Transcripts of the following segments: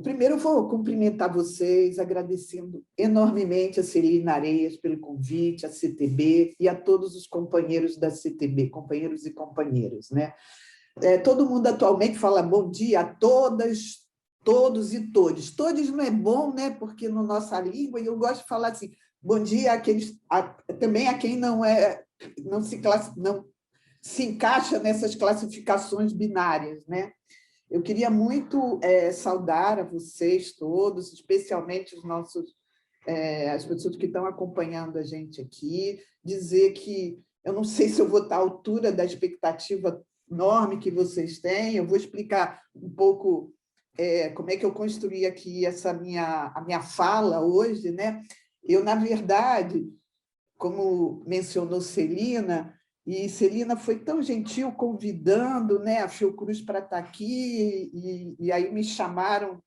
Primeiro, eu vou cumprimentar vocês, agradecendo enormemente a Celina Areias pelo convite, a CTB e a todos os companheiros da CTB, companheiros e companheiras, né? Todo mundo atualmente fala bom dia a todas, todos e todes. Todes não é bom, né? Porque na nossa língua, e eu gosto de falar assim, bom dia também a quem não se encaixa nessas classificações binárias, né? Eu queria muito saudar a vocês todos, especialmente as pessoas que estão acompanhando a gente aqui, dizer que eu não sei se eu vou estar à altura da expectativa enorme que vocês têm, eu vou explicar um pouco como é que eu construí aqui a minha fala hoje, né? Eu, na verdade, como mencionou Celina, e Celina foi tão gentil convidando, né, a Fiocruz para estar aqui, e aí me chamaram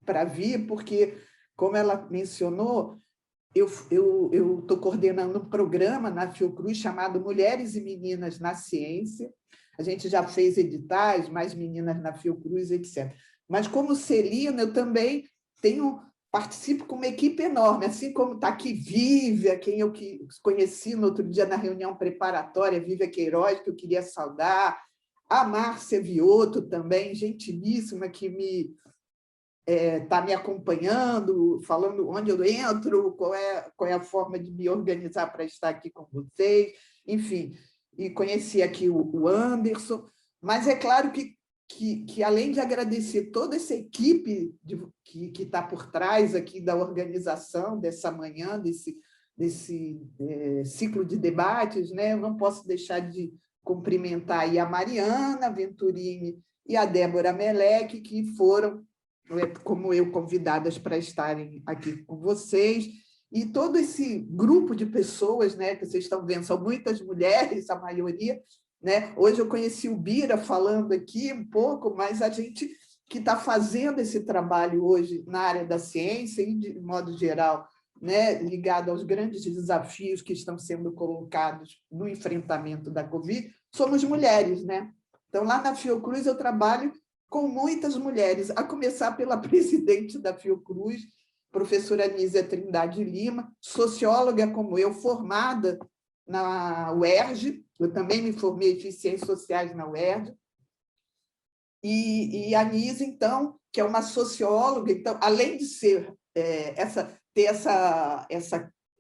para vir, porque, como ela mencionou, eu estou coordenando um programa na Fiocruz chamado Mulheres e Meninas na Ciência. A gente já fez editais, mais meninas na Fiocruz, etc. Mas, como Celina, eu também participo com uma equipe enorme, assim como está aqui Vívia, quem eu conheci no outro dia na reunião preparatória, Vívia Queiroz, que eu queria saudar, a Márcia Vioto também, gentilíssima, que está me acompanhando, falando onde eu entro, qual é a forma de me organizar para estar aqui com vocês, enfim, e conheci aqui o Anderson, mas é claro que além de agradecer toda essa equipe que está por trás aqui da organização dessa manhã, desse ciclo de debates, né? Eu não posso deixar de cumprimentar aí a Mariana Venturini e a Débora Meleque, que foram, como eu, convidadas para estarem aqui com vocês, e todo esse grupo de pessoas, né, que vocês estão vendo, são muitas mulheres, a maioria, né? Hoje eu conheci o Bira falando aqui um pouco, mas a gente que está fazendo esse trabalho hoje na área da ciência e, de modo geral, né, ligado aos grandes desafios que estão sendo colocados no enfrentamento da Covid, somos mulheres, né? Então, lá na Fiocruz, eu trabalho com muitas mulheres, a começar pela presidente da Fiocruz, professora Anísia Trindade Lima, socióloga como eu, formada na UERJ, eu também me formei em Ciências Sociais na UERJ, e a Anísia, então, que é uma socióloga, então, além de ter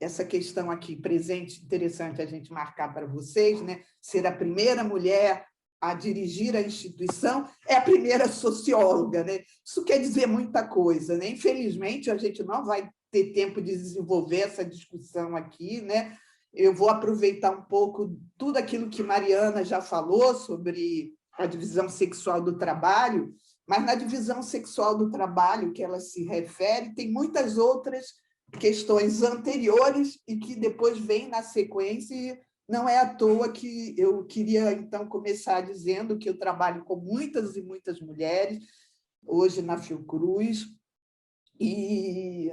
essa questão aqui presente, interessante a gente marcar para vocês, né? Ser a primeira mulher a dirigir a instituição, é a primeira socióloga, né? Isso quer dizer muita coisa, né? Infelizmente, a gente não vai ter tempo de desenvolver essa discussão aqui, né? Eu vou aproveitar um pouco tudo aquilo que Mariana já falou sobre a divisão sexual do trabalho, mas na divisão sexual do trabalho que ela se refere, tem muitas outras questões anteriores e que depois vêm na sequência, e não é à toa que eu queria, então, começar dizendo que eu trabalho com muitas e muitas mulheres, hoje na Fiocruz, e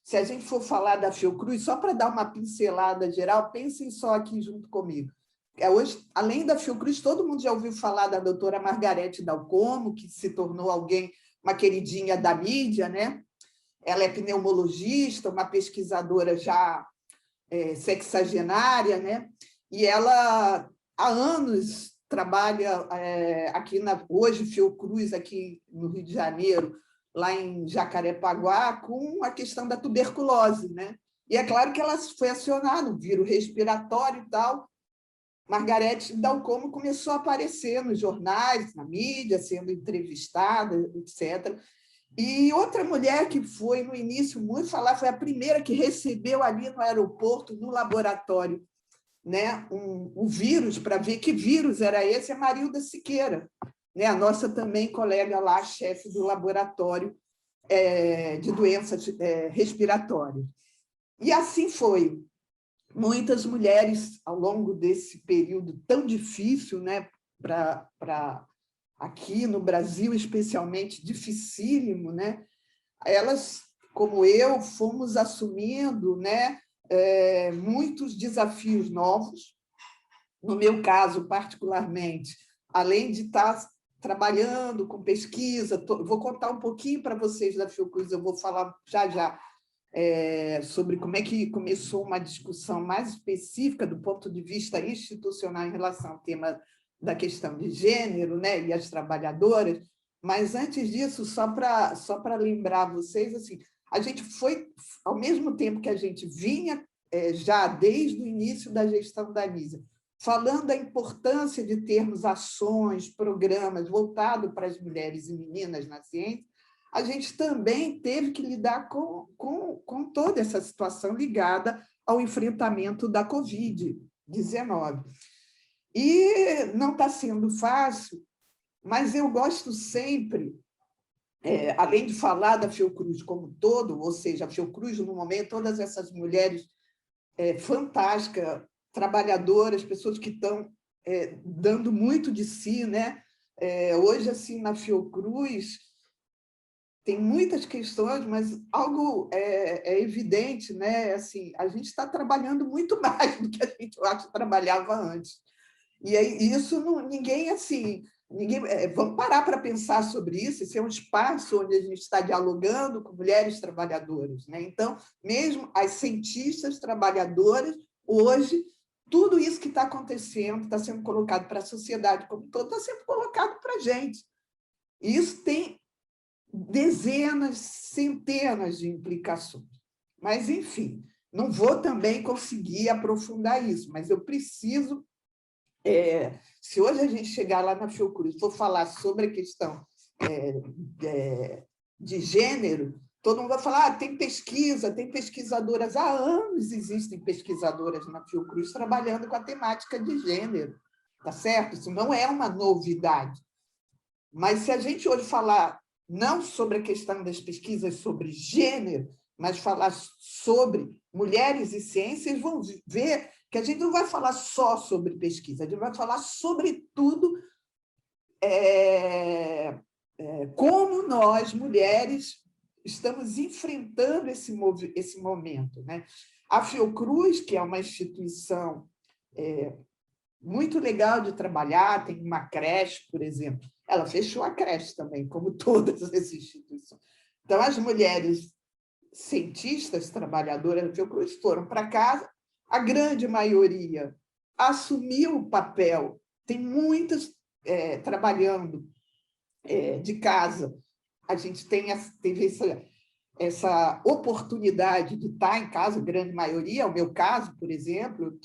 se a gente for falar da Fiocruz, só para dar uma pincelada geral, pensem só aqui junto comigo. Hoje, além da Fiocruz, todo mundo já ouviu falar da doutora Margarete Dalcomo, que se tornou uma queridinha da mídia, né? Ela é pneumologista, uma pesquisadora já sexagenária, né? E ela, há anos, trabalha hoje, Fiocruz, aqui no Rio de Janeiro, lá em Jacarepaguá, com a questão da tuberculose, né? E é claro que ela foi acionada, o vírus respiratório e tal. Margarete Dalcomo começou a aparecer nos jornais, na mídia, sendo entrevistada, etc. E outra mulher que foi, no início, muito falar, foi a primeira que recebeu ali no aeroporto, no laboratório, né, um vírus, para ver que vírus era esse, é Marilda Siqueira, né, a nossa também colega lá, chefe do laboratório de doenças respiratórias. E assim foi. Muitas mulheres, ao longo desse período tão difícil, né, aqui no Brasil, especialmente dificílimo, né, elas, como eu, fomos assumindo, né, muitos desafios novos. No meu caso, particularmente, além de estar trabalhando com pesquisa. Vou contar um pouquinho para vocês da Fiocruz, eu vou falar já sobre como é que começou uma discussão mais específica do ponto de vista institucional em relação ao tema da questão de gênero, né, e as trabalhadoras. Mas, antes disso, só para lembrar vocês, assim, a gente foi, ao mesmo tempo que a gente vinha, já desde o início da gestão da Anísia, falando da importância de termos ações, programas voltados para as mulheres e meninas na ciência, a gente também teve que lidar com toda essa situação ligada ao enfrentamento da Covid-19. E não está sendo fácil, mas eu gosto sempre, além de falar da Fiocruz como um todo, ou seja, a Fiocruz, no momento, todas essas mulheres fantásticas, trabalhadoras, pessoas que estão dando muito de si, né? Hoje, assim, na Fiocruz, tem muitas questões, mas algo é evidente, né? Assim, a gente está trabalhando muito mais do que a gente, eu acho, trabalhava antes. E aí, isso ninguém assim, vamos parar para pensar sobre isso. Esse é um espaço onde a gente está dialogando com mulheres trabalhadoras, né? Então, mesmo as cientistas trabalhadoras, hoje, tudo isso que está acontecendo está sendo colocado para a sociedade como um todo, está sendo colocado para a gente. E isso tem dezenas, centenas de implicações. Mas, enfim, não vou também conseguir aprofundar isso, mas eu preciso. Se hoje a gente chegar lá na Fiocruz, for falar sobre a questão de gênero, todo mundo vai falar, tem pesquisa, tem pesquisadoras. Há anos existem pesquisadoras na Fiocruz trabalhando com a temática de gênero, tá certo? Isso não é uma novidade. Mas se a gente hoje falar não sobre a questão das pesquisas sobre gênero, mas falar sobre mulheres e ciências, vão ver que a gente não vai falar só sobre pesquisa, a gente vai falar, sobretudo, como nós, mulheres, estamos enfrentando esse momento, né? A Fiocruz, que é uma instituição muito legal de trabalhar, tem uma creche, por exemplo, ela fechou a creche também, como todas as instituições. Então, as mulheres cientistas, trabalhadoras da Fiocruz foram para casa, a grande maioria assumiu o papel, tem muitas trabalhando de casa. A gente teve essa oportunidade de estar em casa, a grande maioria. O meu caso, por exemplo,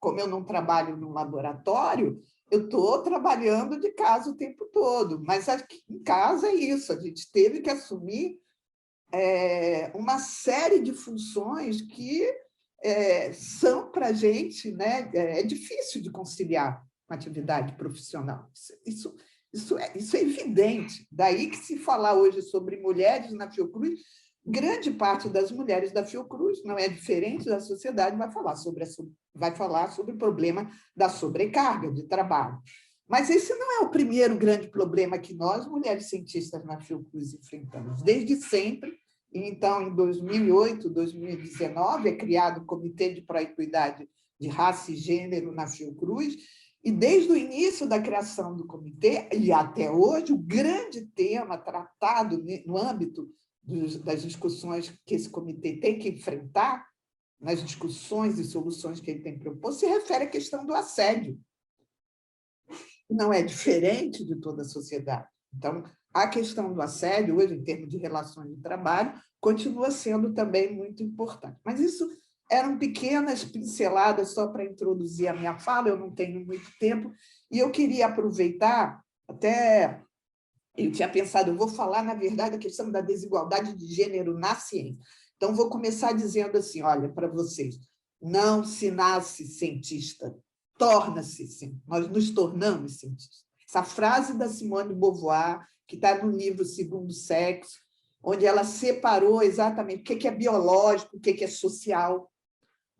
como eu não trabalho num laboratório, eu estou trabalhando de casa o tempo todo, mas aqui em casa é isso, a gente teve que assumir uma série de funções que são para a gente, né, é difícil de conciliar com a atividade profissional. Isso é evidente. Daí que, se falar hoje sobre mulheres na Fiocruz, grande parte das mulheres da Fiocruz, não é diferente da sociedade, vai falar sobre o problema da sobrecarga de trabalho. Mas esse não é o primeiro grande problema que nós, mulheres cientistas na Fiocruz, enfrentamos. Desde sempre. Então, em 2008, 2019, é criado o Comitê de Proequidade de Raça e Gênero na Fiocruz, e desde o início da criação do comitê, e até hoje, o grande tema tratado no âmbito das discussões que esse comitê tem que enfrentar, nas discussões e soluções que ele tem proposto, se refere à questão do assédio. Não é diferente de toda a sociedade. Então, a questão do assédio, hoje, em termos de relações de trabalho, continua sendo também muito importante. Mas isso eram pequenas pinceladas só para introduzir a minha fala, eu não tenho muito tempo, e eu queria aproveitar, até eu tinha pensado, eu vou falar, na verdade, a questão da desigualdade de gênero na ciência. Então, vou começar dizendo assim, olha, para vocês, não se nasce cientista, torna-se, nós nos tornamos cientistas. Essa frase da Simone de Beauvoir, que está no livro Segundo Sexo, onde ela separou exatamente o que é biológico, o que é social,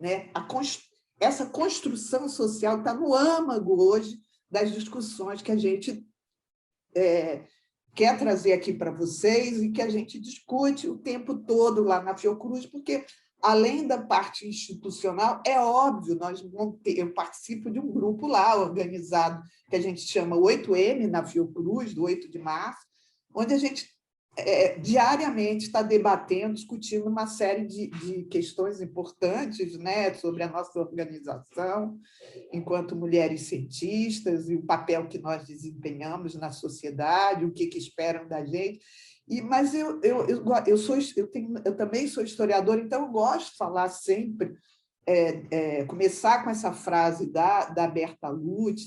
né? Essa construção social está no âmago hoje das discussões que a gente quer trazer aqui para vocês e que a gente discute o tempo todo lá na Fiocruz, porque além da parte institucional, é óbvio, eu participo de um grupo lá, organizado, que a gente chama 8M, na Fiocruz, do 8 de março, onde a gente diariamente está debatendo, discutindo uma série de questões importantes, né, sobre a nossa organização, enquanto mulheres cientistas, e o papel que nós desempenhamos na sociedade, o que esperam da gente. Mas eu também sou historiadora, então eu gosto de falar sempre, começar com essa frase da Berta Lutz,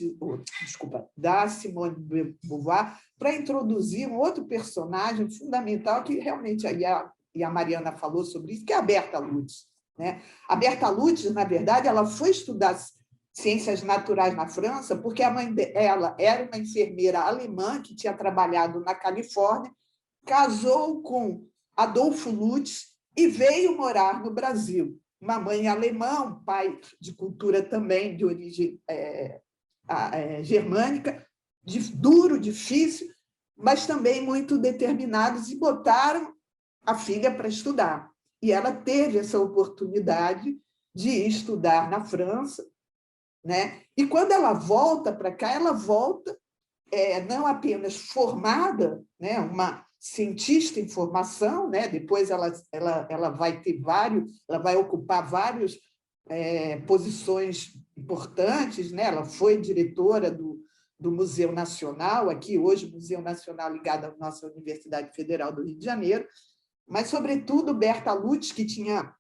desculpa, da Simone de Beauvoir, para introduzir um outro personagem fundamental que realmente a Mariana falou sobre isso, que é a Berta Lutz, né? A Berta Lutz, na verdade, ela foi estudar ciências naturais na França porque a mãe dela era uma enfermeira alemã que tinha trabalhado na Califórnia, casou com Adolfo Lutz e veio morar no Brasil. Uma mãe alemã, um pai de cultura também de origem germânica, duro, difícil, mas também muito determinados, e botaram a filha para estudar. E ela teve essa oportunidade de estudar na França, né? E quando ela volta para cá, ela volta não apenas formada, né? Uma cientista em formação, né? Depois ela vai ter ela vai ocupar várias posições importantes, né? Ela foi diretora do Museu Nacional, aqui hoje Museu Nacional ligado à nossa Universidade Federal do Rio de Janeiro, mas, sobretudo, Berta Lutz, que tinha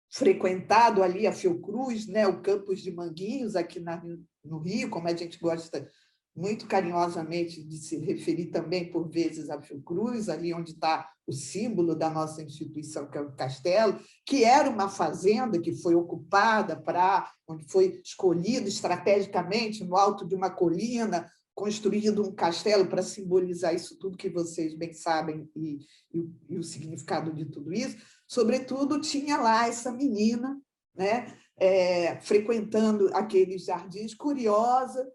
frequentado ali a Fiocruz, né? O campus de Manguinhos, aqui no Rio, como a gente gosta muito carinhosamente de se referir também, por vezes, à Fiocruz, ali onde está o símbolo da nossa instituição, que é o castelo, que era uma fazenda que foi ocupada onde foi escolhido estrategicamente, no alto de uma colina, construído um castelo para simbolizar isso tudo que vocês bem sabem e o significado de tudo isso. Sobretudo, tinha lá essa menina, né, frequentando aqueles jardins, curiosa,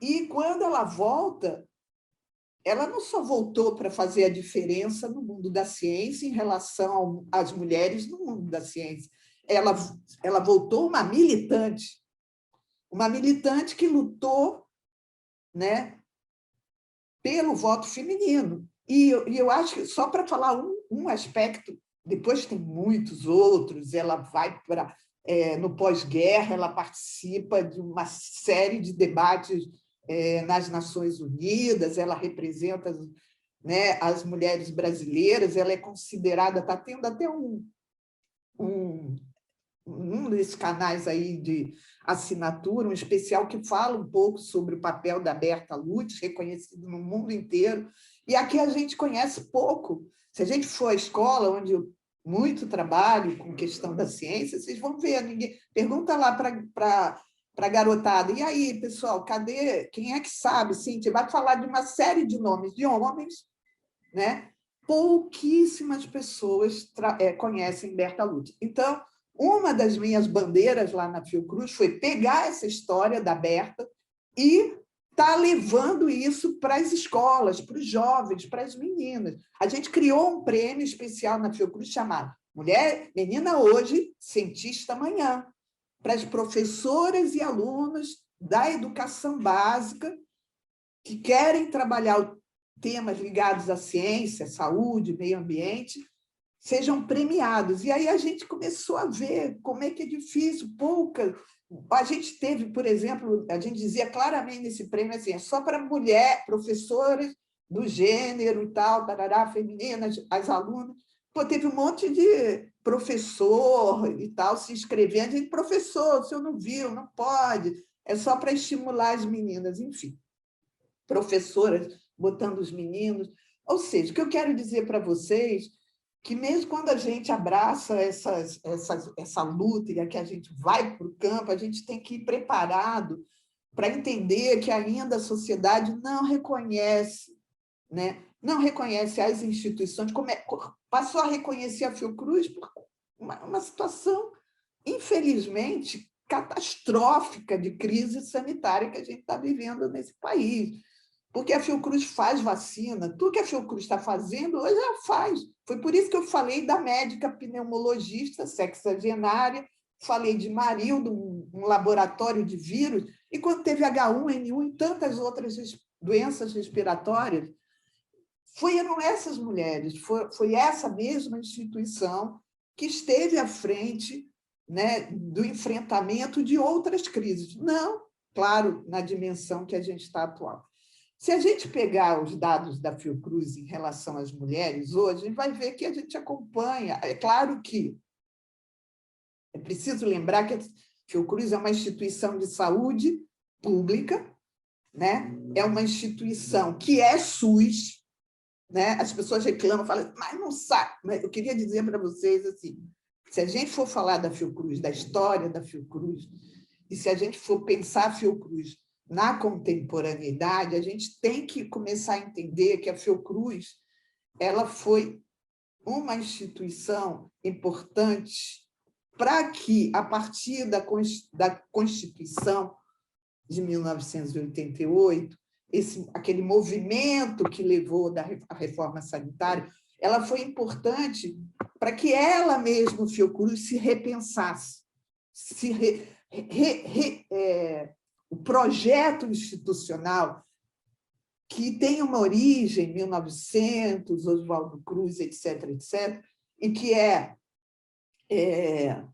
e quando ela volta, ela não só voltou para fazer a diferença no mundo da ciência em relação às mulheres no mundo da ciência, ela voltou uma militante que lutou, né, pelo voto feminino. E eu acho que, só para falar um aspecto, depois tem muitos outros, ela vai para... no pós-guerra, ela participa de uma série de debates nas Nações Unidas, ela representa, né, as mulheres brasileiras, ela é considerada, está tendo até um desses canais aí de assinatura, um especial que fala um pouco sobre o papel da Berta Lutz, reconhecido no mundo inteiro, e aqui a gente conhece pouco. Se a gente for à escola, onde eu muito trabalho com questão da ciência, vocês vão ver, pergunta lá para a garotada, e aí, pessoal, cadê? Quem é que sabe? Cíntia, vai falar de uma série de nomes de homens, né? Pouquíssimas pessoas conhecem Berta Lutz. Então, uma das minhas bandeiras lá na Fiocruz foi pegar essa história da Berta e estar levando isso para as escolas, para os jovens, para as meninas. A gente criou um prêmio especial na Fiocruz chamado Menina Hoje, Cientista Amanhã, para as professoras e alunos da educação básica que querem trabalhar temas ligados à ciência, saúde, meio ambiente, sejam premiados. E aí a gente começou a ver como é que é difícil, pouca... A gente teve, por exemplo, a gente dizia claramente nesse prêmio assim, é só para mulher, professoras do gênero e tal, tarará, femininas, as alunas. Pô, teve um monte de professor e tal se inscrevendo. A gente, professor, o senhor não viu, não pode, é só para estimular as meninas, enfim. Professoras botando os meninos. Ou seja, o que eu quero dizer para vocês que mesmo quando a gente abraça essa luta e que a gente vai para o campo, a gente tem que ir preparado para entender que ainda a sociedade não reconhece, né? Não reconhece as instituições, passou a reconhecer a Fiocruz por uma situação, infelizmente, catastrófica de crise sanitária que a gente está vivendo nesse país. porque a Fiocruz faz vacina, tudo que a Fiocruz está fazendo, hoje ela faz. Foi por isso que eu falei da médica pneumologista sexagenária, falei de Marildo, um laboratório de vírus, e quando teve H1N1 e tantas outras doenças respiratórias, foram essas mulheres, foi essa mesma instituição que esteve à frente, né, do enfrentamento de outras crises. Não, claro, na dimensão que a gente está atual. Se a gente pegar os dados da Fiocruz em relação às mulheres hoje, a gente vai ver que a gente acompanha. É claro que é preciso lembrar que a Fiocruz é uma instituição de saúde pública, né? É uma instituição que é SUS, né? As pessoas reclamam, falam, mas não sabe. Mas eu queria dizer para vocês assim, se a gente for falar da Fiocruz, da história da Fiocruz, e se a gente for pensar a Fiocruz na contemporaneidade, a gente tem que começar a entender que a Fiocruz ela foi uma instituição importante para que, a partir da Constituição de 1988, aquele movimento que levou à reforma sanitária, ela foi importante para que ela mesma, o Fiocruz, se repensasse, o projeto institucional que tem uma origem em 1900, Oswaldo Cruz, etc., etc., e que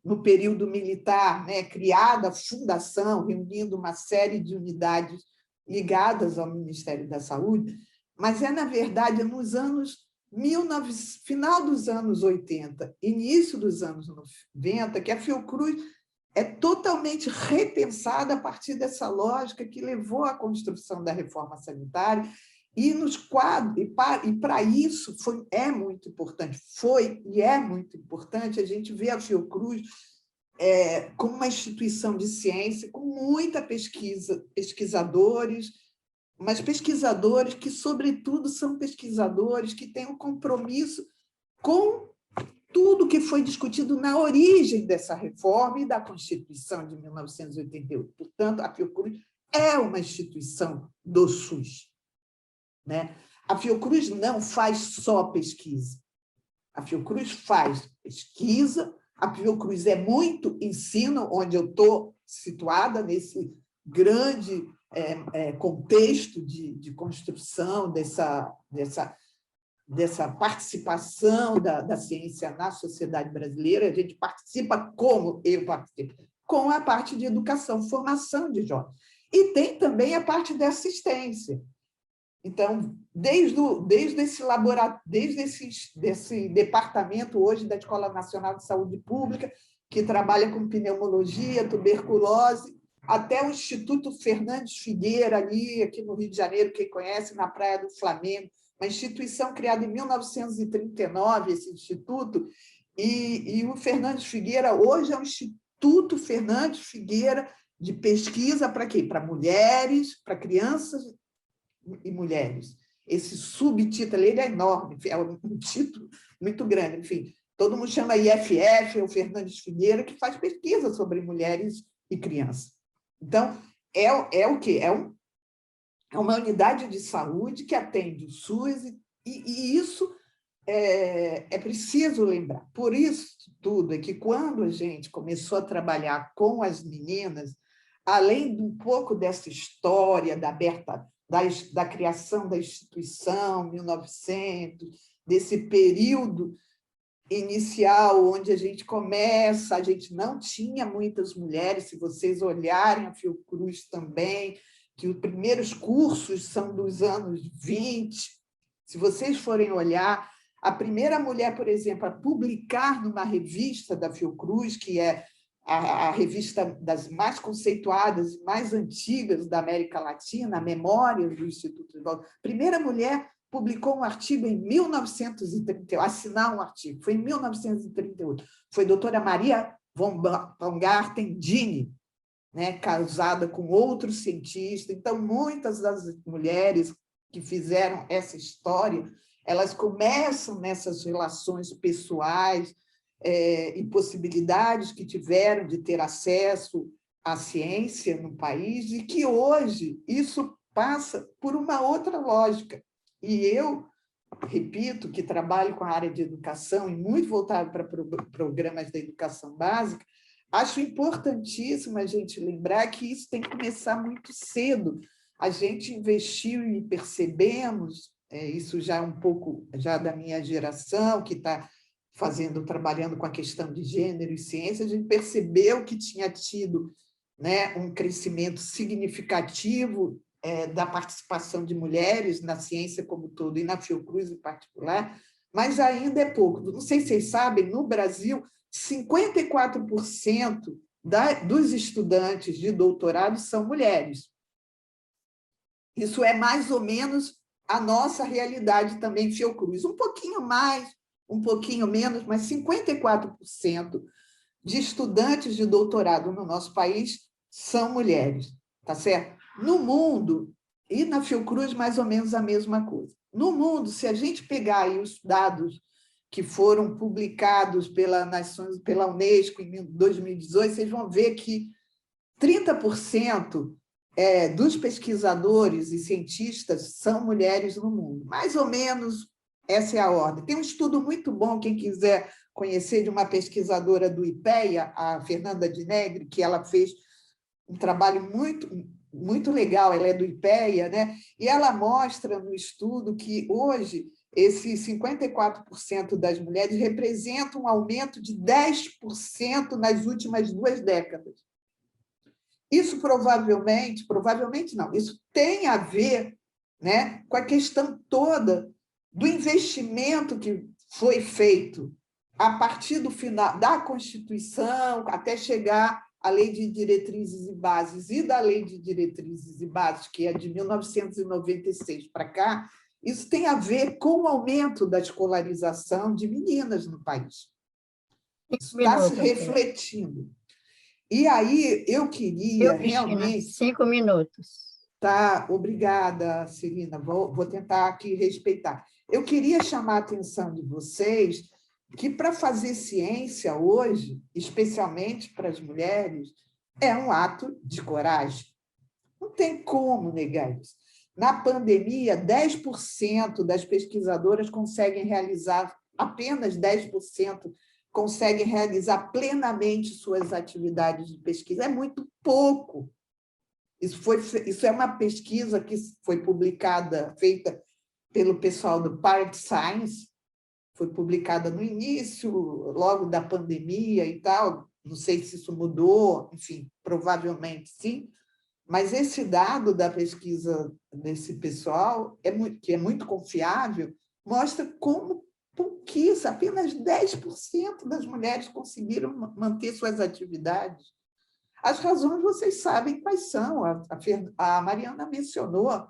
no período militar, né, criada a fundação, reunindo uma série de unidades ligadas ao Ministério da Saúde, mas na verdade, nos anos final dos anos 80, início dos anos 90, que a Fiocruz é totalmente repensada a partir dessa lógica que levou à construção da reforma sanitária e nos quadros, e para isso é muito importante a gente ver a Fiocruz como uma instituição de ciência, com muita pesquisa, pesquisadores, mas pesquisadores que, sobretudo, são pesquisadores que têm um compromisso com tudo que foi discutido na origem dessa reforma e da Constituição de 1988. Portanto, a Fiocruz é uma instituição do SUS, né? A Fiocruz não faz só pesquisa. A Fiocruz faz pesquisa, a Fiocruz é muito ensino, onde eu estou situada nesse grande contexto de construção dessa participação da ciência na sociedade brasileira. A gente participa como eu participo, com a parte de educação, formação de jovens. E tem também a parte da assistência. Então, desde esse departamento hoje da Escola Nacional de Saúde Pública, que trabalha com pneumologia, tuberculose, até o Instituto Fernandes Figueira, ali, aqui no Rio de Janeiro, quem conhece, na Praia do Flamengo, uma instituição criada em 1939, esse instituto, e o Fernandes Figueira hoje é um Instituto Fernandes Figueira de pesquisa para quê? Para mulheres, para crianças e mulheres. Esse subtítulo ele é enorme, é um título muito grande. Enfim, todo mundo chama IFF, é o Fernandes Figueira, que faz pesquisa sobre mulheres e crianças. Então, é o quê? É uma unidade de saúde que atende o SUS, e isso é preciso lembrar. Por isso tudo é que, quando a gente começou a trabalhar com as meninas, além de um pouco dessa história da criação da instituição, 1900, desse período inicial, onde a gente não tinha muitas mulheres, se vocês olharem a Fiocruz também, que os primeiros cursos são dos anos 20, se vocês forem olhar, a primeira mulher, por exemplo, a publicar numa revista da Fiocruz, que é a revista das mais conceituadas e mais antigas da América Latina, a Memória do Instituto de Volta, a primeira mulher publicou um artigo em 1938, assinar um artigo, foi em 1938, foi a doutora Maria von Baumgarten-Dini, né, casada com outro cientista. Então, muitas das mulheres que fizeram essa história, elas começam nessas relações pessoais e possibilidades que tiveram de ter acesso à ciência no país, e que hoje isso passa por uma outra lógica. E eu, repito, que trabalho com a área de educação e muito voltado para programas da educação básica, acho importantíssimo a gente lembrar que isso tem que começar muito cedo. A gente investiu e percebemos, isso já é um pouco já da minha geração, que está trabalhando com a questão de gênero e ciência, a gente percebeu que tinha tido, né, um crescimento significativo da participação de mulheres na ciência como um todo e na Fiocruz em particular, mas ainda é pouco. Não sei se vocês sabem, no Brasil, 54% dos estudantes de doutorado são mulheres. Isso é mais ou menos a nossa realidade também, Fiocruz. Um pouquinho mais, um pouquinho menos, mas 54% de estudantes de doutorado no nosso país são mulheres, tá certo? No mundo, e na Fiocruz mais ou menos a mesma coisa. No mundo, se a gente pegar aí os dados que foram publicados pela Unesco em 2018, vocês vão ver que 30% dos pesquisadores e cientistas são mulheres no mundo. Mais ou menos essa é a ordem. Tem um estudo muito bom, quem quiser conhecer, de uma pesquisadora do IPEA, a Fernanda de Negri, que ela fez um trabalho muito legal, ela é do IPEA, né? E ela mostra no estudo que hoje esses 54% das mulheres representam um aumento de 10% nas últimas 2 décadas. Isso provavelmente não, isso tem a ver, né, com a questão toda do investimento que foi feito a partir do final da Constituição até chegar à Lei de Diretrizes e Bases e da Lei de Diretrizes e Bases, que é de 1996 para cá. Isso tem a ver com o aumento da escolarização de meninas no país. Isso está se refletindo. E aí eu queria realmente... 5 minutos. Tá, obrigada, Celina. Vou tentar aqui respeitar. Eu queria chamar a atenção de vocês que, para fazer ciência hoje, especialmente para as mulheres, é um ato de coragem. Não tem como negar isso. Na pandemia, 10% das pesquisadoras conseguem realizar, apenas 10% conseguem realizar plenamente suas atividades de pesquisa. É muito pouco. Isso é uma pesquisa que foi publicada, feita pelo pessoal do Part Science, foi publicada no início, logo da pandemia e tal. Não sei se isso mudou, enfim, provavelmente sim, mas esse dado da pesquisa desse pessoal, que é muito confiável, mostra como pouquíssimo, apenas 10% das mulheres conseguiram manter suas atividades. As razões vocês sabem quais são, a Mariana mencionou,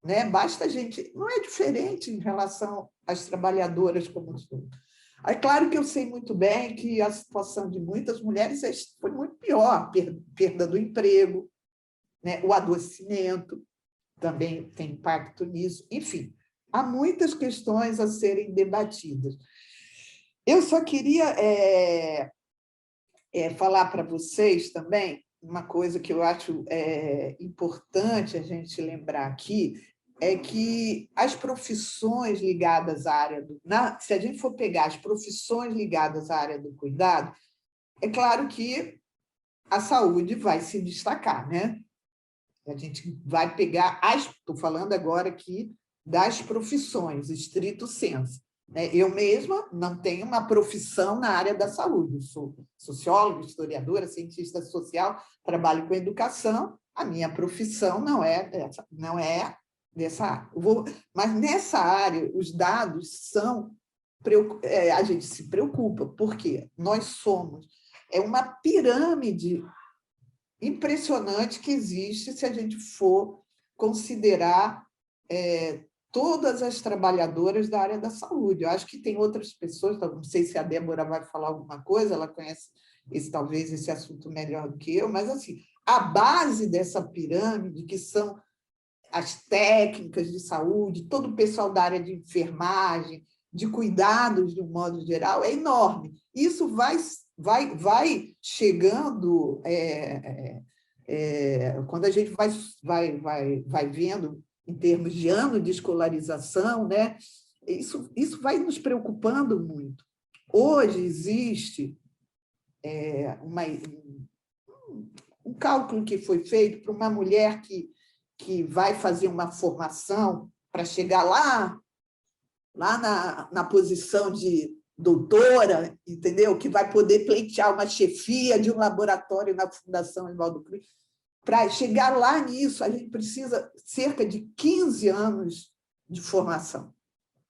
né? Basta a gente... Não é diferente em relação às trabalhadoras como um todo. É claro que eu sei muito bem que a situação de muitas mulheres foi muito pior, perda do emprego, né? O adoecimento também tem impacto nisso. Enfim, há muitas questões a serem debatidas. Eu só queria falar para vocês também uma coisa que eu acho importante a gente lembrar aqui, é que as profissões ligadas à área se a gente for pegar as profissões ligadas à área do cuidado, é claro que a saúde vai se destacar, né? A gente vai pegar estou falando agora aqui das profissões, estrito sensu. Eu mesma não tenho uma profissão na área da saúde, eu sou socióloga, historiadora, cientista social, trabalho com educação, a minha profissão não é dessa área. Mas nessa área, os dados são... a gente se preocupa, porque nós somos uma pirâmide impressionante que existe se a gente for considerar todas as trabalhadoras da área da saúde. Eu acho que tem outras pessoas, não sei se a Débora vai falar alguma coisa, ela conhece talvez esse assunto melhor do que eu, mas assim, a base dessa pirâmide, que são as técnicas de saúde, todo o pessoal da área de enfermagem, de cuidados de um modo geral, é enorme. Isso vai chegando Quando a gente vai vendo, em termos de ano de escolarização, né, isso vai nos preocupando muito. Hoje existe um cálculo que foi feito para uma mulher que vai fazer uma formação para chegar lá na posição de doutora, entendeu? Que vai poder pleitear uma chefia de um laboratório na Fundação Oswaldo Cruz. Para chegar lá nisso, a gente precisa cerca de 15 anos de formação,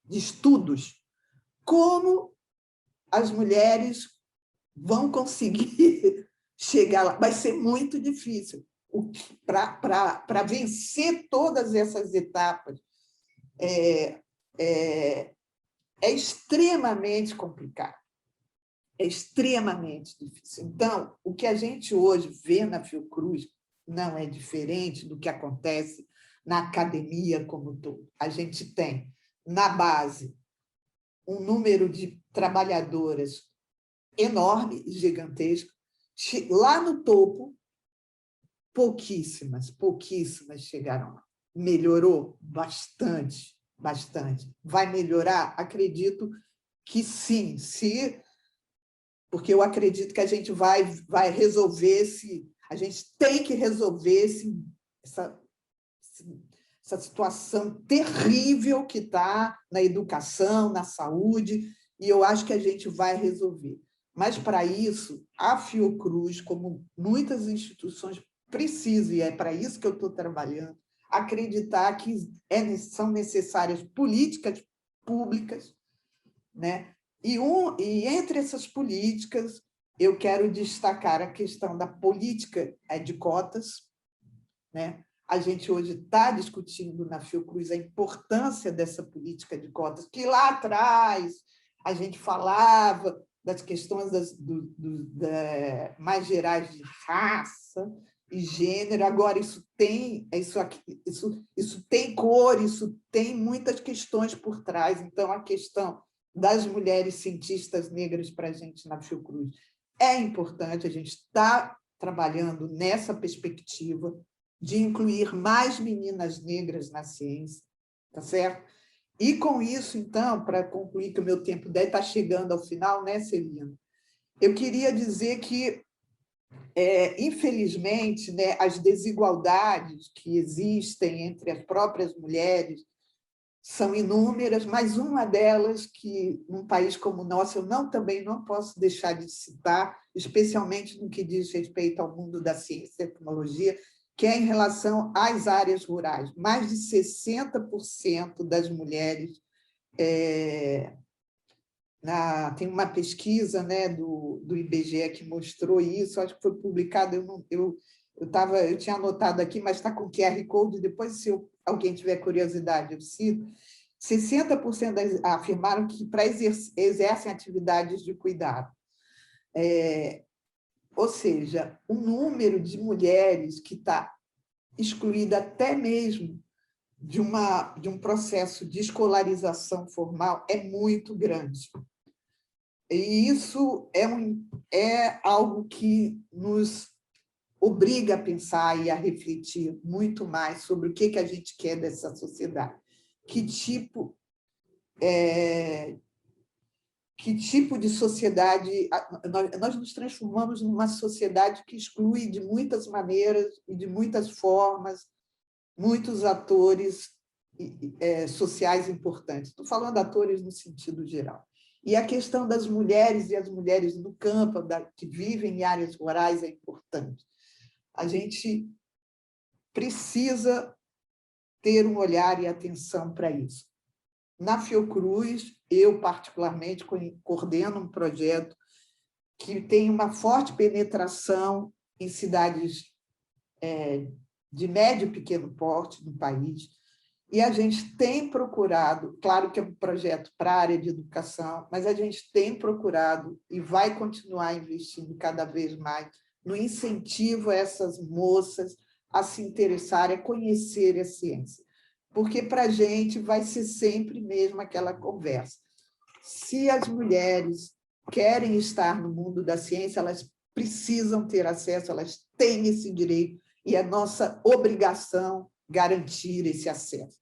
de estudos. Como as mulheres vão conseguir chegar lá? Vai ser muito difícil. Para vencer todas essas etapas, é extremamente complicado. É extremamente difícil. Então, o que a gente hoje vê na Fiocruz não é diferente do que acontece na academia como um todo. A gente tem, na base, um número de trabalhadoras enorme e gigantesco. Lá no topo, pouquíssimas chegaram lá. Melhorou bastante, bastante. Vai melhorar? Acredito que sim, porque eu acredito que a gente vai resolver a gente tem que resolver essa situação terrível que está na educação, na saúde, e eu acho que a gente vai resolver. Mas, para isso, a Fiocruz, como muitas instituições, precisa, e é para isso que eu estou trabalhando, acreditar que são necessárias políticas públicas, né? E entre essas políticas, eu quero destacar a questão da política de cotas, né? A gente hoje está discutindo na Fiocruz a importância dessa política de cotas, que lá atrás a gente falava das questões mais gerais de raça e gênero. Agora, isso tem cor, isso tem muitas questões por trás. Então, a questão das mulheres cientistas negras para a gente na Fiocruz é importante, a gente está trabalhando nessa perspectiva de incluir mais meninas negras na ciência, tá certo? E, com isso, então, para concluir, que o meu tempo deve estar chegando ao final, né, Celina? Eu queria dizer que, infelizmente, né, as desigualdades que existem entre as próprias mulheres são inúmeras, mas uma delas que, num país como o nosso, eu também não posso deixar de citar, especialmente no que diz respeito ao mundo da ciência e tecnologia, que é em relação às áreas rurais. Mais de 60% das mulheres... tem uma pesquisa, né, do IBGE que mostrou isso, acho que foi publicada, eu tinha anotado aqui, mas está com QR Code, depois, se alguém tiver curiosidade, eu cito. 60% afirmaram que exercem atividades de cuidado. Ou seja, o número de mulheres que está excluída até mesmo de um processo de escolarização formal é muito grande. E isso é algo que nos obriga a pensar e a refletir muito mais sobre o que a gente quer dessa sociedade. Que tipo de sociedade... Nós nos transformamos numa sociedade que exclui de muitas maneiras e de muitas formas muitos atores sociais importantes. Estou falando de atores no sentido geral. E a questão das mulheres e as mulheres no campo, que vivem em áreas rurais, é importante. A gente precisa ter um olhar e atenção para isso. Na Fiocruz, eu, particularmente, coordeno um projeto que tem uma forte penetração em cidades de médio e pequeno porte no país, e a gente tem procurado, claro que é um projeto para a área de educação, mas a gente tem procurado e vai continuar investindo cada vez mais no incentivo a essas moças a se interessarem, a conhecerem a ciência. Porque, para a gente, vai ser sempre mesmo aquela conversa. Se as mulheres querem estar no mundo da ciência, elas precisam ter acesso, elas têm esse direito, e é nossa obrigação garantir esse acesso.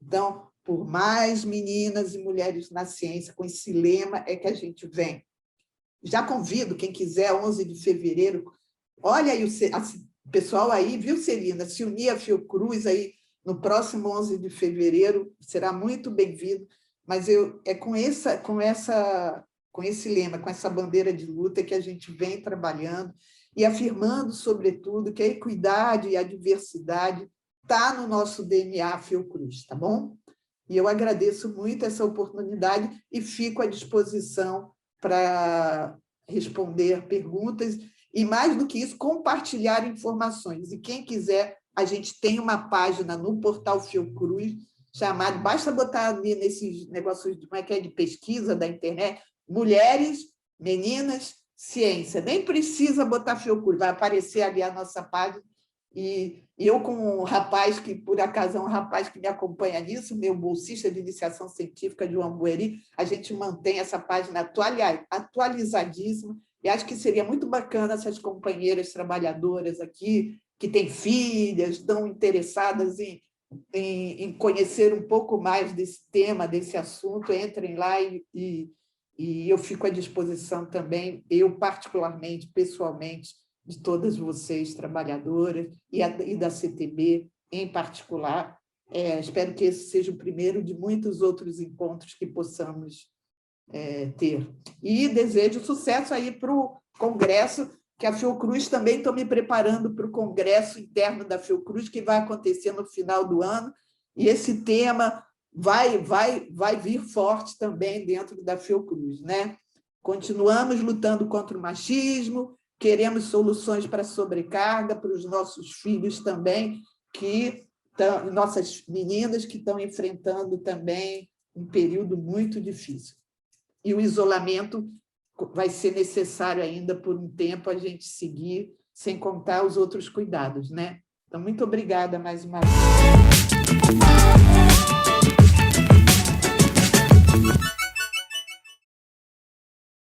Então, por mais meninas e mulheres na ciência, com esse lema é que a gente vem. Já convido quem quiser, 11 de fevereiro, olha aí o pessoal aí, viu, Celina? Se unir à Fiocruz aí no próximo 11 de fevereiro, será muito bem-vindo, mas é com esse lema, com essa bandeira de luta que a gente vem trabalhando e afirmando, sobretudo, que a equidade e a diversidade está no nosso DNA Fiocruz, tá bom? E eu agradeço muito essa oportunidade e fico à disposição para responder perguntas e, mais do que isso, compartilhar informações. E quem quiser, a gente tem uma página no portal Fiocruz, chamado, basta botar ali nesses negócios de pesquisa da internet, Mulheres, Meninas, Ciência. Nem precisa botar Fiocruz, vai aparecer ali a nossa página. E eu, com um rapaz que, por acaso, é um rapaz que me acompanha nisso, meu bolsista de iniciação científica, João Bueri, a gente mantém essa página atualizadíssima, e acho que seria muito bacana essas companheiras trabalhadoras aqui, que têm filhas, estão interessadas em conhecer um pouco mais desse tema, desse assunto, entrem lá e eu fico à disposição também, eu particularmente, pessoalmente, de todas vocês, trabalhadoras, e da CTB em particular. Espero que esse seja o primeiro de muitos outros encontros que possamos ter. E desejo sucesso aí para o Congresso, que a Fiocruz também estou me preparando para o Congresso interno da Fiocruz, que vai acontecer no final do ano, e esse tema vai vir forte também dentro da Fiocruz, né? Continuamos lutando contra o machismo, queremos soluções para a sobrecarga, para os nossos filhos também, nossas meninas que estão enfrentando também um período muito difícil. E o isolamento vai ser necessário ainda por um tempo a gente seguir, sem contar os outros cuidados, né? Então, muito obrigada mais uma vez.